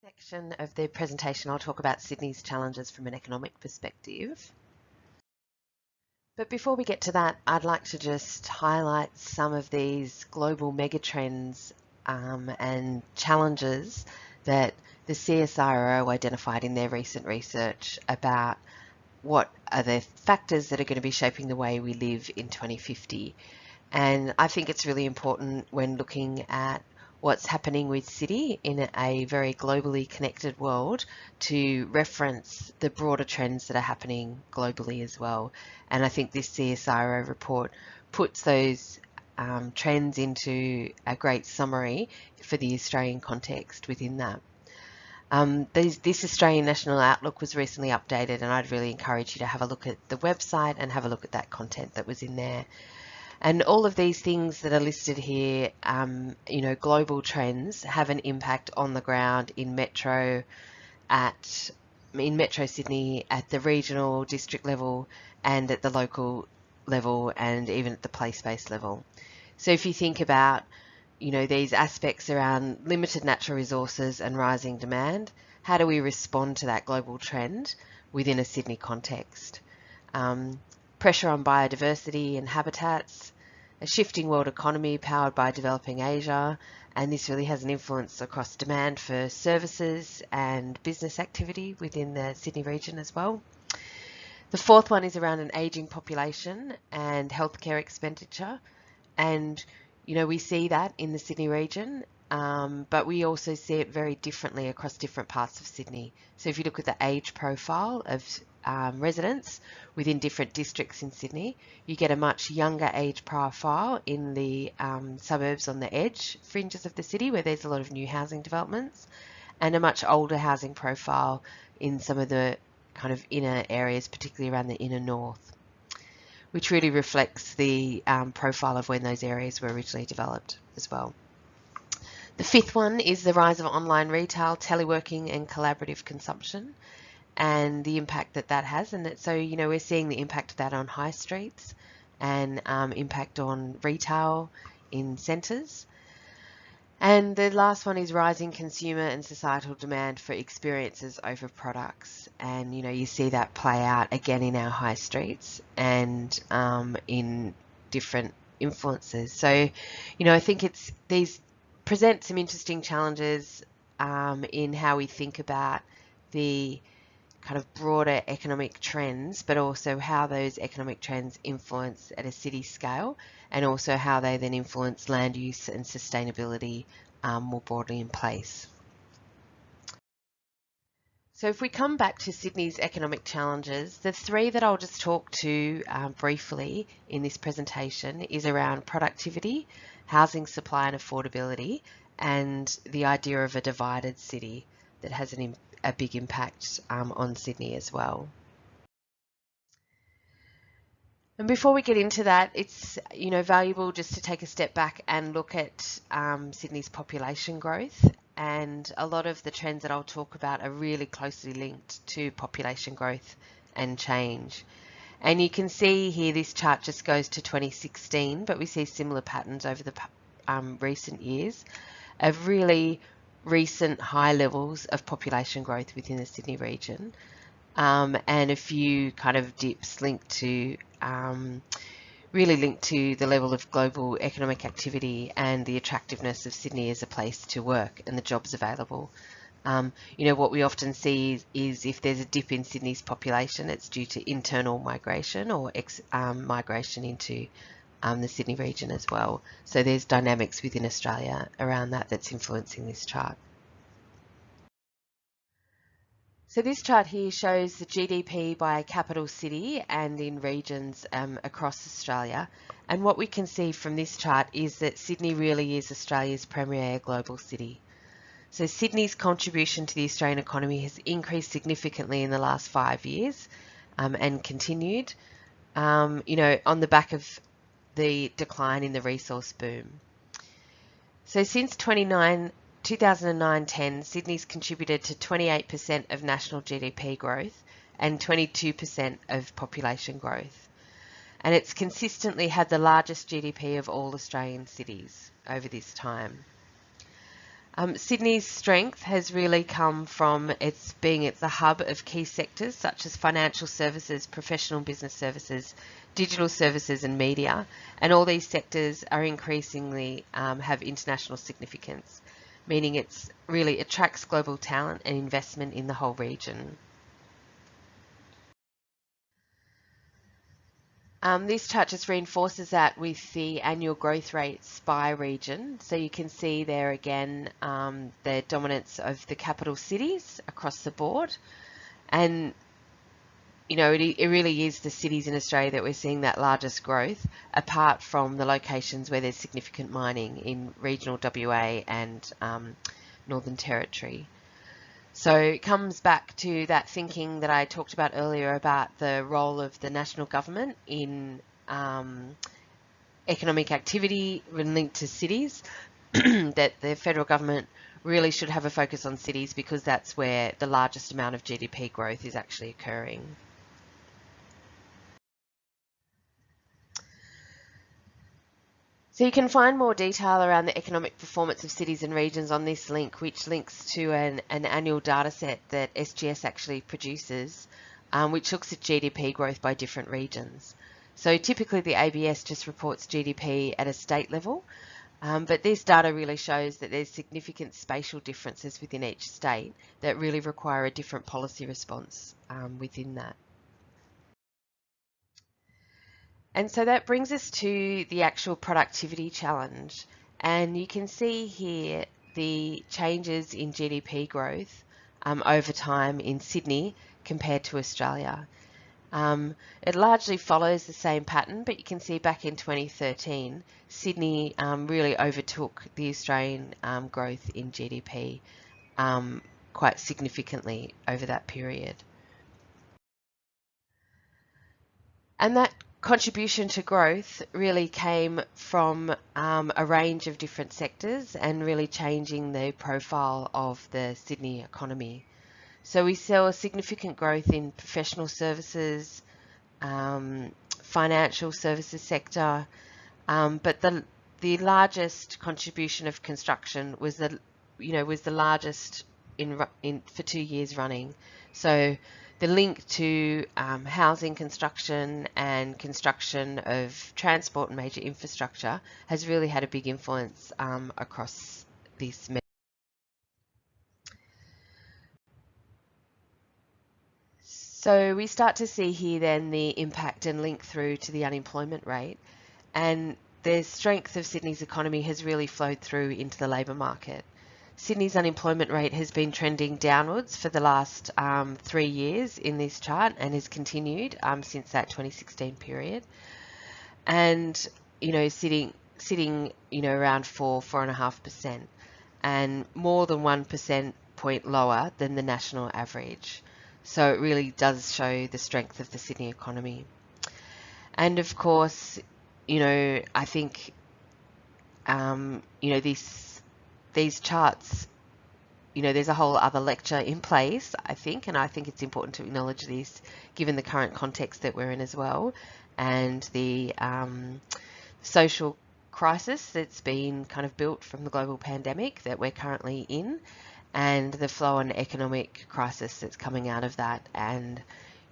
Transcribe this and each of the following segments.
Section of the presentation, I'll talk about Sydney's challenges from an economic perspective. But before we get to that, I'd like to just highlight some of these global megatrends and challenges that the CSIRO identified in their recent research about what are the factors that are going to be shaping the way we live in 2050. And I think it's really important when looking at what's happening with City in a very globally connected world to reference the broader trends that are happening globally as well. And I think this CSIRO report puts those trends into a great summary for the Australian context within that. This Australian National Outlook was recently updated, and I'd really encourage you to have a look at the website and have a look at that content that was in there. And all of these things that are listed here, global trends have an impact on the ground in Metro Sydney, at the regional district level and at the local level and even at the place-based level. So if you think about, these aspects around limited natural resources and rising demand, how do we respond to that global trend within a Sydney context? Pressure on biodiversity and habitats, a shifting world economy powered by developing Asia, and this really has an influence across demand for services and business activity within the Sydney region as well. The fourth one is around an ageing population and healthcare expenditure, and we see that in the Sydney region, but we also see it very differently across different parts of Sydney. So if you look at the age profile of residents within different districts in Sydney, you get a much younger age profile in the suburbs on the edge fringes of the city where there's a lot of new housing developments, and a much older housing profile in some of the kind of inner areas, particularly around the inner north, which really reflects the profile of when those areas were originally developed as well. The fifth one is the rise of online retail, teleworking and collaborative consumption, and the impact that that has. And so, we're seeing the impact of that on high streets and impact on retail in centres. And the last one is rising consumer and societal demand for experiences over products. And, you see that play out again in our high streets and in different influences. So, I think these present some interesting challenges in how we think about the kind of broader economic trends, but also how those economic trends influence at a city scale, and also how they then influence land use and sustainability more broadly in place. So if we come back to Sydney's economic challenges, the three that I'll just talk to briefly in this presentation is around productivity, housing supply and affordability, and the idea of a divided city that has a big impact on Sydney as well. And before we get into that, it's valuable just to take a step back and look at Sydney's population growth. And a lot of the trends that I'll talk about are really closely linked to population growth and change. And you can see here this chart just goes to 2016, but we see similar patterns over the recent years of really recent high levels of population growth within the Sydney region, and a few kind of dips linked to really linked to the level of global economic activity and the attractiveness of Sydney as a place to work and the jobs available. What we often see is if there's a dip in Sydney's population, it's due to internal migration or migration into the Sydney region as well. So there's dynamics within Australia around that's influencing this chart. So this chart here shows the GDP by capital city and in regions across Australia. And what we can see from this chart is that Sydney really is Australia's premier global city. So Sydney's contribution to the Australian economy has increased significantly in the last 5 years and continued, on the back of the decline in the resource boom. So since 2009-10, Sydney's contributed to 28% of national GDP growth and 22% of population growth. And it's consistently had the largest GDP of all Australian cities over this time. Sydney's strength has really come from its being at the hub of key sectors such as financial services, professional business services, digital services and media, and all these sectors are increasingly have international significance, meaning it's really attracts global talent and investment in the whole region. This chart just reinforces that with the annual growth rates by region. So you can see there again the dominance of the capital cities across the board. And, you know, it really is the cities in Australia that we're seeing that largest growth, apart from the locations where there's significant mining in regional WA and Northern Territory. So it comes back to that thinking that I talked about earlier about the role of the national government in economic activity linked to cities, that the federal government really should have a focus on cities because that's where the largest amount of GDP growth is actually occurring. So you can find more detail around the economic performance of cities and regions on this link, which links to an annual data set that SGS actually produces, which looks at GDP growth by different regions. So typically the ABS just reports GDP at a state level, but this data really shows that there's significant spatial differences within each state that really require a different policy response within that. And so that brings us to the actual productivity challenge. And you can see here the changes in GDP growth over time in Sydney compared to Australia. It largely follows the same pattern, but you can see back in 2013, Sydney really overtook the Australian growth in GDP quite significantly over that period. And that contribution to growth really came from a range of different sectors and really changing the profile of the Sydney economy. So we saw significant growth in professional services, financial services sector, but the largest contribution of construction was the largest for 2 years running. So the link to housing construction and construction of transport and major infrastructure has really had a big influence across this. So we start to see here then the impact and link through to the unemployment rate, and the strength of Sydney's economy has really flowed through into the labour market. Sydney's unemployment rate has been trending downwards for the last 3 years in this chart and has continued since that 2016 period. And, you know, sitting around 4.5%, and more than 1% point lower than the national average. So it really does show the strength of the Sydney economy. And of course, you know, I think, you know, these charts, you know, there's a whole other lecture in place, I think, and I think it's important to acknowledge this given the current context that we're in as well, and the social crisis that's been kind of built from the global pandemic that we're currently in, and the flow on economic crisis that's coming out of that. And,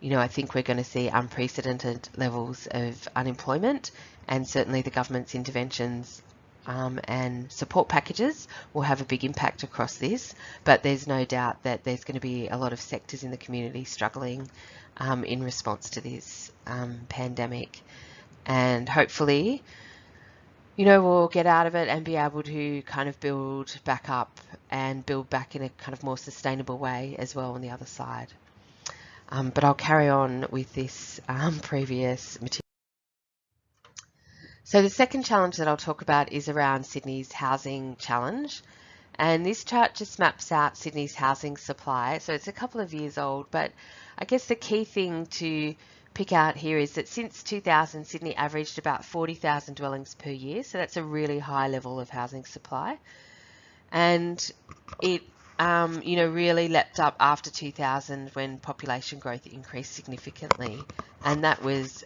you know, I think we're going to see unprecedented levels of unemployment, and certainly the government's interventions and support packages will have a big impact across this, but there's no doubt that there's going to be a lot of sectors in the community struggling in response to this pandemic. And hopefully, you know, we'll get out of it and be able to kind of build back up and build back in a kind of more sustainable way as well on the other side. But I'll carry on with this previous material. So the second challenge that I'll talk about is around Sydney's housing challenge. And this chart just maps out Sydney's housing supply. So it's a couple of years old, but I guess the key thing to pick out here is that since 2000, Sydney averaged about 40,000 dwellings per year. So that's a really high level of housing supply. And it, you know, really leapt up after 2000 when population growth increased significantly. And that was,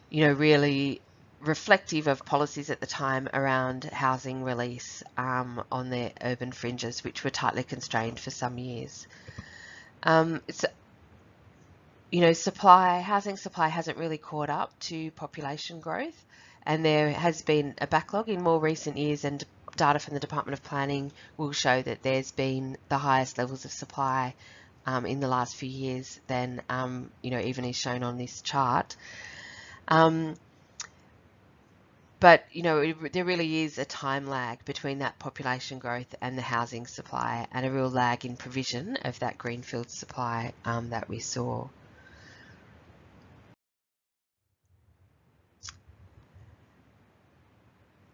you know, really reflective of policies at the time around housing release on their urban fringes, which were tightly constrained for some years. It's, housing supply hasn't really caught up to population growth, and there has been a backlog in more recent years, and data from the Department of Planning will show that there's been the highest levels of supply in the last few years than, even is shown on this chart. But, there really is a time lag between that population growth and the housing supply, and a real lag in provision of that greenfield supply that we saw.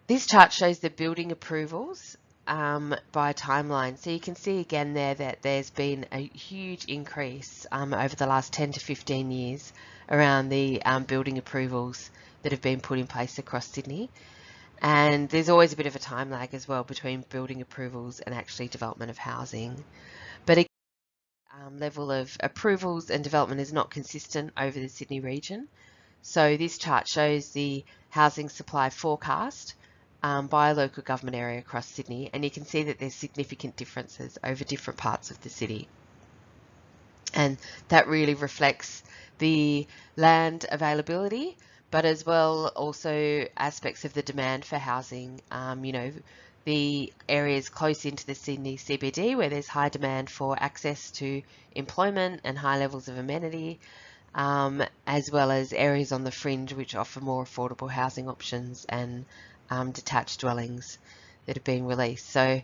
This chart shows the building approvals by timeline. So you can see again there that there's been a huge increase over the last 10 to 15 years around the building approvals that have been put in place across Sydney. And there's always a bit of a time lag as well between building approvals and actually development of housing. But again, level of approvals and development is not consistent over the Sydney region. So this chart shows the housing supply forecast by a local government area across Sydney, and you can see that there's significant differences over different parts of the city. And that really reflects the land availability, but as well also aspects of the demand for housing. The areas close into the Sydney CBD where there's high demand for access to employment and high levels of amenity, as well as areas on the fringe which offer more affordable housing options and detached dwellings that have been released. So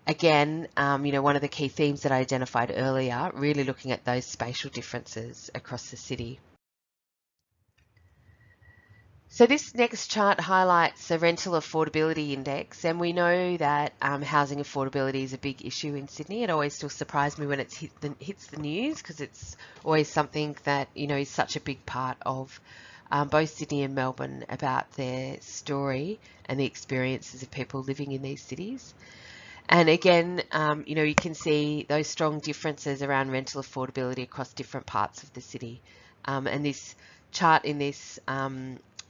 again, one of the key themes that I identified earlier, really looking at those spatial differences across the city. So this next chart highlights the rental affordability index, and we know that housing affordability is a big issue in Sydney. It always still surprised me when it hits the news, because it's always something that is such a big part of both Sydney and Melbourne, about their story and the experiences of people living in these cities. And again, you can see those strong differences around rental affordability across different parts of the city. And this chart in this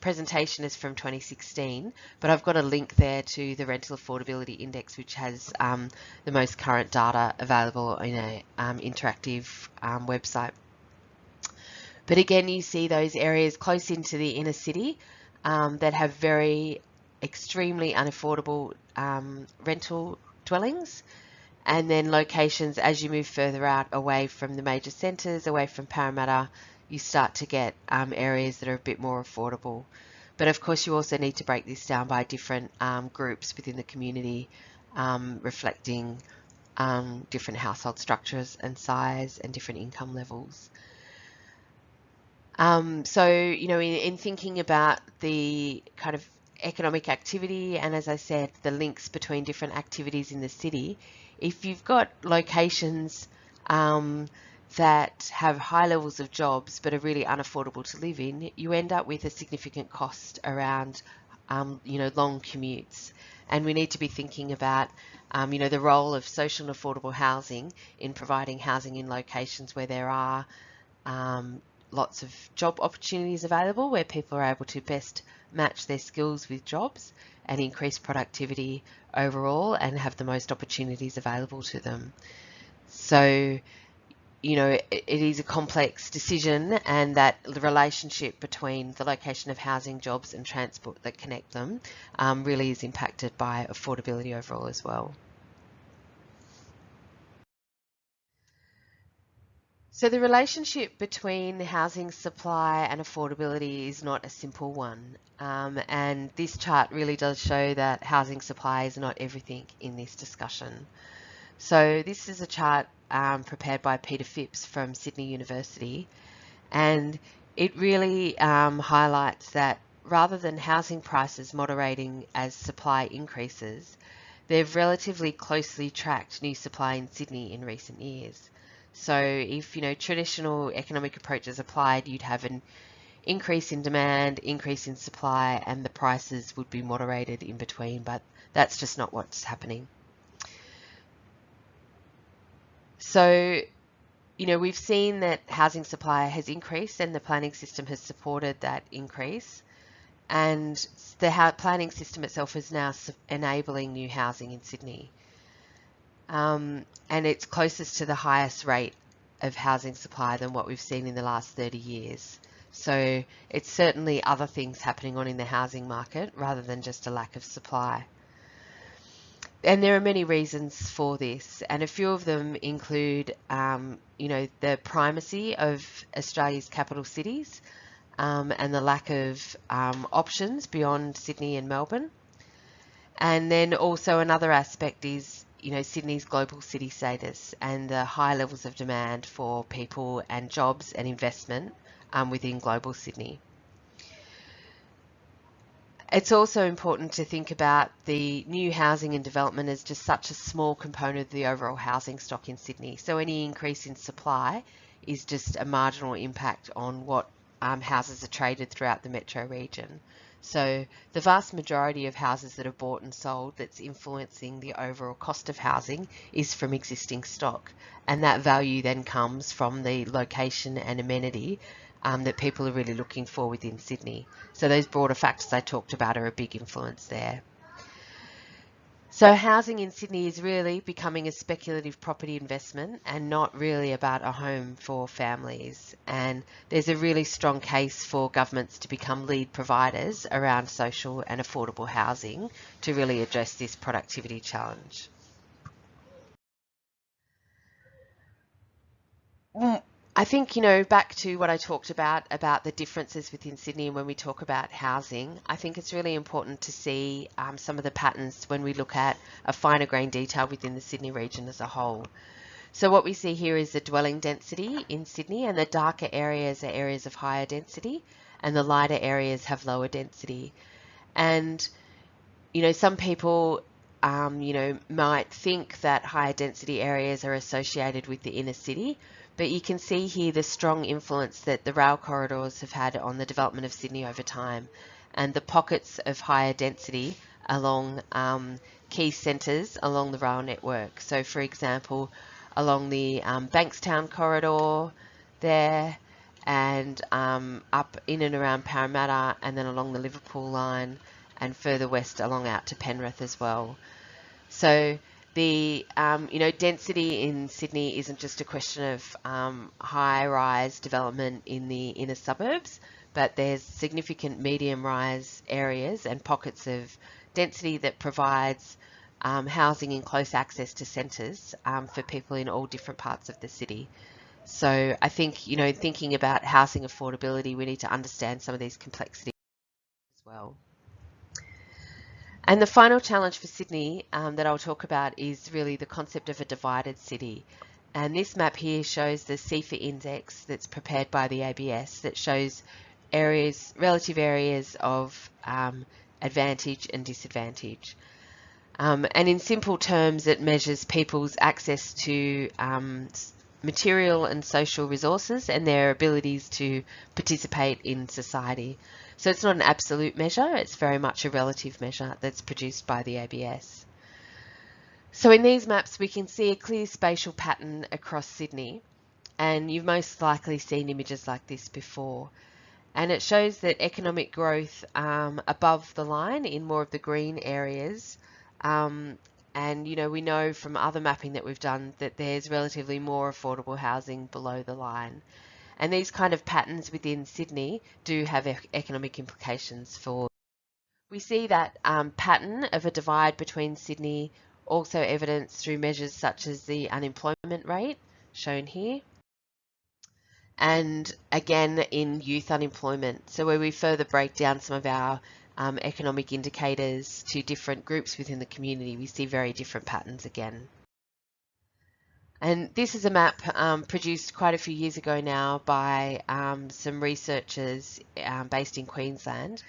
presentation is from 2016, but I've got a link there to the rental affordability index, which has the most current data available in a interactive website. But again, you see those areas close into the inner city that have very extremely unaffordable rental dwellings, and then locations as you move further out away from the major centres, away from Parramatta, you start to get areas that are a bit more affordable. But of course you also need to break this down by different groups within the community, reflecting different household structures and size and different income levels. So, in thinking about the kind of economic activity, and as I said, the links between different activities in the city, if you've got locations that have high levels of jobs but are really unaffordable to live in, you end up with a significant cost around, long commutes. And we need to be thinking about, the role of social and affordable housing in providing housing in locations where there are lots of job opportunities available, where people are able to best match their skills with jobs and increase productivity overall and have the most opportunities available to them. So, it is a complex decision, and that the relationship between the location of housing, jobs and transport that connect them really is impacted by affordability overall as well. So the relationship between housing supply and affordability is not a simple one. And this chart really does show that housing supply is not everything in this discussion. So this is a chart prepared by Peter Phipps from Sydney University, and it really highlights that rather than housing prices moderating as supply increases, they've relatively closely tracked new supply in Sydney in recent years. So if traditional economic approaches applied, you'd have an increase in demand, increase in supply, and the prices would be moderated in between, but that's just not what's happening. So, we've seen that housing supply has increased and the planning system has supported that increase. and the planning system itself is now enabling new housing in Sydney. And it's closest to the highest rate of housing supply than what we've seen in the last 30 years. So it's certainly other things happening on in the housing market rather than just a lack of supply. And there are many reasons for this, and a few of them include, the primacy of Australia's capital cities, and the lack of options beyond Sydney and Melbourne. And then also another aspect is, Sydney's global city status and the high levels of demand for people and jobs and investment within global Sydney. It's also important to think about the new housing and development as just such a small component of the overall housing stock in Sydney. So any increase in supply is just a marginal impact on what houses are traded throughout the metro region. So the vast majority of houses that are bought and sold that's influencing the overall cost of housing is from existing stock. And that value then comes from the location and amenity that people are really looking for within Sydney. So those broader factors I talked about are a big influence there. So housing in Sydney is really becoming a speculative property investment and not really about a home for families. And there's a really strong case for governments to become lead providers around social and affordable housing to really address this productivity challenge. I think, back to what I talked about the differences within Sydney and when we talk about housing, I think it's really important to see some of the patterns when we look at a finer grain detail within the Sydney region as a whole. So what we see here is the dwelling density in Sydney, and the darker areas are areas of higher density and the lighter areas have lower density. And, some people might think that higher density areas are associated with the inner city, but you can see here the strong influence that the rail corridors have had on the development of Sydney over time, and the pockets of higher density along key centres along the rail network. So for example, along the Bankstown corridor there, and up in and around Parramatta, and then along the Liverpool line, and further west along out to Penrith as well. So the density in Sydney isn't just a question of high-rise development in the inner suburbs, but there's significant medium-rise areas and pockets of density that provides housing in close access to centres for people in all different parts of the city. So I think, thinking about housing affordability, we need to understand some of these complexities as well. And the final challenge for Sydney that I'll talk about is really the concept of a divided city. And this map here shows the CEFA index that's prepared by the ABS that shows relative areas of advantage and disadvantage. And in simple terms, it measures people's access to material and social resources and their abilities to participate in society. So it's not an absolute measure, it's very much a relative measure that's produced by the ABS. So in these maps we can see a clear spatial pattern across Sydney, and you've most likely seen images like this before. And it shows that economic growth above the line in more of the green areas, and we know from other mapping that we've done that there's relatively more affordable housing below the line. And these kind of patterns within Sydney do have economic implications for. We see that pattern of a divide between Sydney also evidenced through measures such as the unemployment rate, shown here, and again in youth unemployment. So where we further break down some of our economic indicators to different groups within the community, we see very different patterns again. And this is a map produced quite a few years ago now by some researchers based in Queensland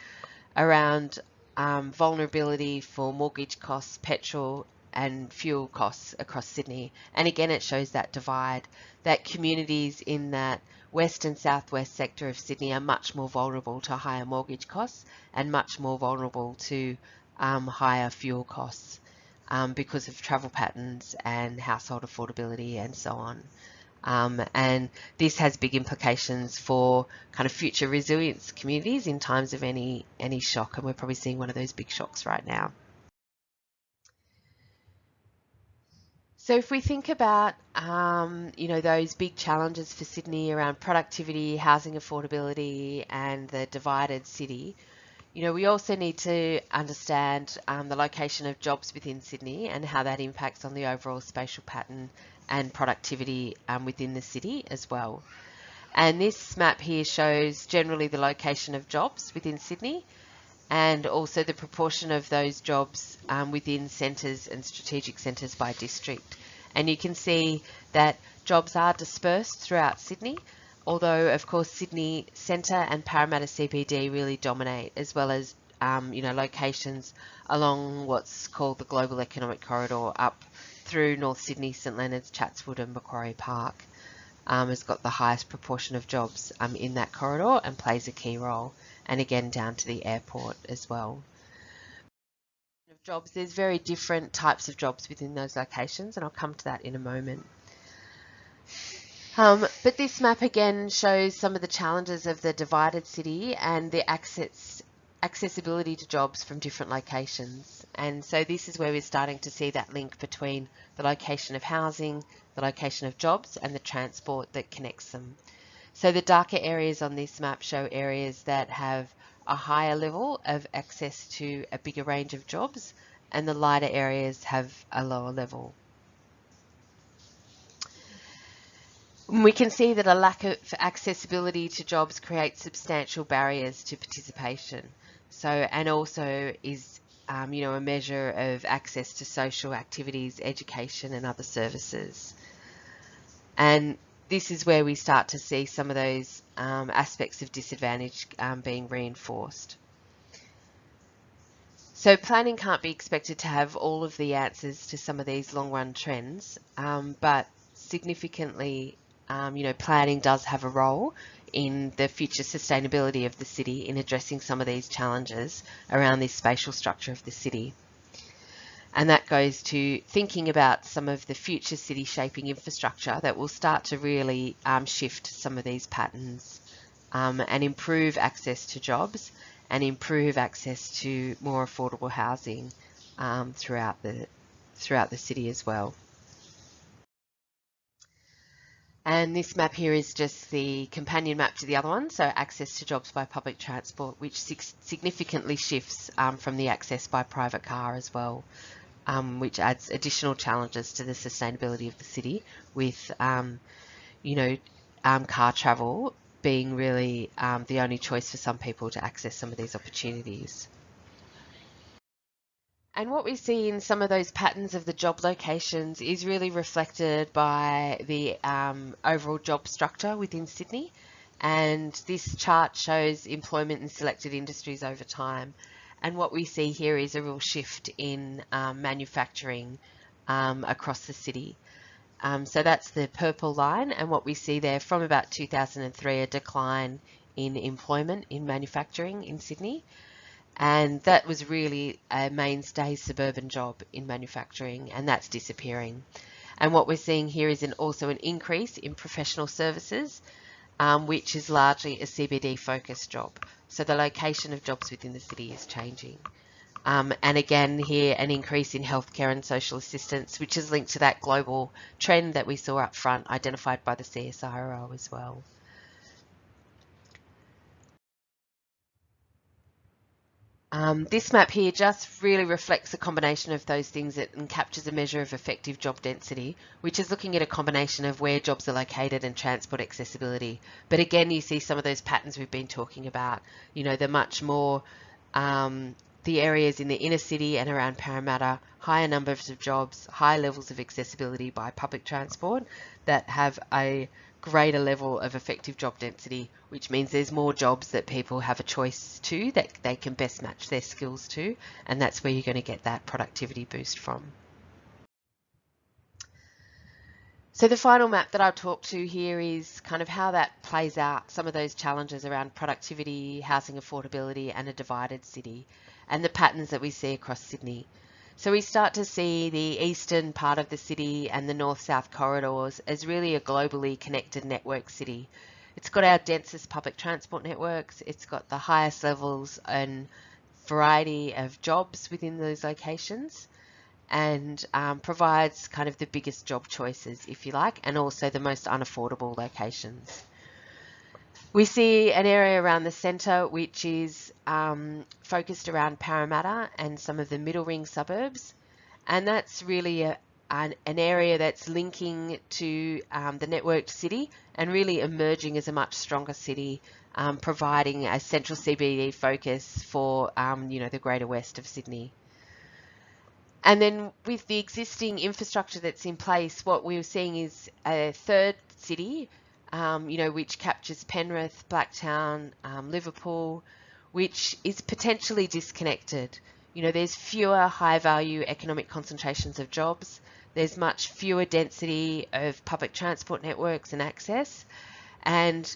around vulnerability for mortgage costs, petrol and fuel costs across Sydney. And again, it shows that divide, that communities in that west and southwest sector of Sydney are much more vulnerable to higher mortgage costs and much more vulnerable to higher fuel costs because of travel patterns and household affordability and so on. And this has big implications for kind of future resilience communities in times of any shock, and we're probably seeing one of those big shocks right now. So if we think about, those big challenges for Sydney around productivity, housing affordability, and the divided city, we also need to understand the location of jobs within Sydney and how that impacts on the overall spatial pattern and productivity within the city as well. And this map here shows generally the location of jobs within Sydney and also the proportion of those jobs within centres and strategic centres by district. And you can see that jobs are dispersed throughout Sydney, although of course Sydney Centre and Parramatta CBD really dominate, as well as locations along what's called the Global Economic Corridor up through North Sydney, St Leonards, Chatswood and Macquarie Park. Has got the highest proportion of jobs in that corridor and plays a key role, and again down to the airport as well. Of jobs, there's very different types of jobs within those locations, and I'll come to that in a moment. But this map again shows some of the challenges of the divided city and the accessibility to jobs from different locations. And so this is where we're starting to see that link between the location of housing, the location of jobs, and the transport that connects them. So the darker areas on this map show areas that have a higher level of access to a bigger range of jobs, and the lighter areas have a lower level. We can see that a lack of accessibility to jobs creates substantial barriers to participation. So, and also is, a measure of access to social activities, education and other services. And this is where we start to see some of those aspects of disadvantage being reinforced. So planning can't be expected to have all of the answers to some of these long run trends, but significantly, planning does have a role in the future sustainability of the city in addressing some of these challenges around this spatial structure of the city. And that goes to thinking about some of the future city shaping infrastructure that will start to really shift some of these patterns and improve access to jobs and improve access to more affordable housing throughout the city as well. And this map here is just the companion map to the other one, so access to jobs by public transport, which significantly shifts from the access by private car as well, which adds additional challenges to the sustainability of the city with, car travel being really the only choice for some people to access some of these opportunities. And what we see in some of those patterns of the job locations is really reflected by the overall job structure within Sydney. And this chart shows employment in selected industries over time. And what we see here is a real shift in manufacturing across the city. So that's the purple line, and what we see there from about 2003, a decline in employment in manufacturing in Sydney. And that was really a mainstay suburban job in manufacturing, and that's disappearing. And what we're seeing here is also an increase in professional services, which is largely a CBD focused job. So the location of jobs within the city is changing. And again here, an increase in healthcare and social assistance, which is linked to that global trend that we saw up front, identified by the CSIRO as well. This map here just really reflects a combination of those things and captures a measure of effective job density, which is looking at a combination of where jobs are located and transport accessibility. But again, you see some of those patterns we've been talking about. They're much more the areas in the inner city and around Parramatta, higher numbers of jobs, high levels of accessibility by public transport that have a greater level of effective job density, which means there's more jobs that people have a choice to, that they can best match their skills to, and that's where you're going to get that productivity boost from. So the final map that I'll talk to here is kind of how that plays out, some of those challenges around productivity, housing affordability and a divided city, and the patterns that we see across Sydney. So we start to see the eastern part of the city and the north-south corridors as really a globally connected network city. It's got our densest public transport networks, it's got the highest levels and variety of jobs within those locations, and provides kind of the biggest job choices, if you like, and also the most unaffordable locations. We see an area around the centre which is focused around Parramatta and some of the middle ring suburbs, and that's really an area that's linking to the networked city and really emerging as a much stronger city, providing a central CBD focus for the greater west of Sydney. And then with the existing infrastructure that's in place, what we're seeing is a third city, which captures Penrith, Blacktown, Liverpool, which is potentially disconnected. There's fewer high-value economic concentrations of jobs. There's much fewer density of public transport networks and access. And,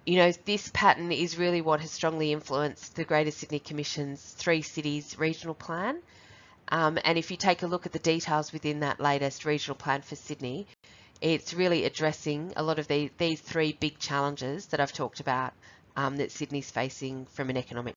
this pattern is really what has strongly influenced the Greater Sydney Commission's 3 cities regional plan. And if you take a look at the details within that latest regional plan for Sydney, it's really addressing a lot of these 3 big challenges that I've talked about that Sydney's facing from an economic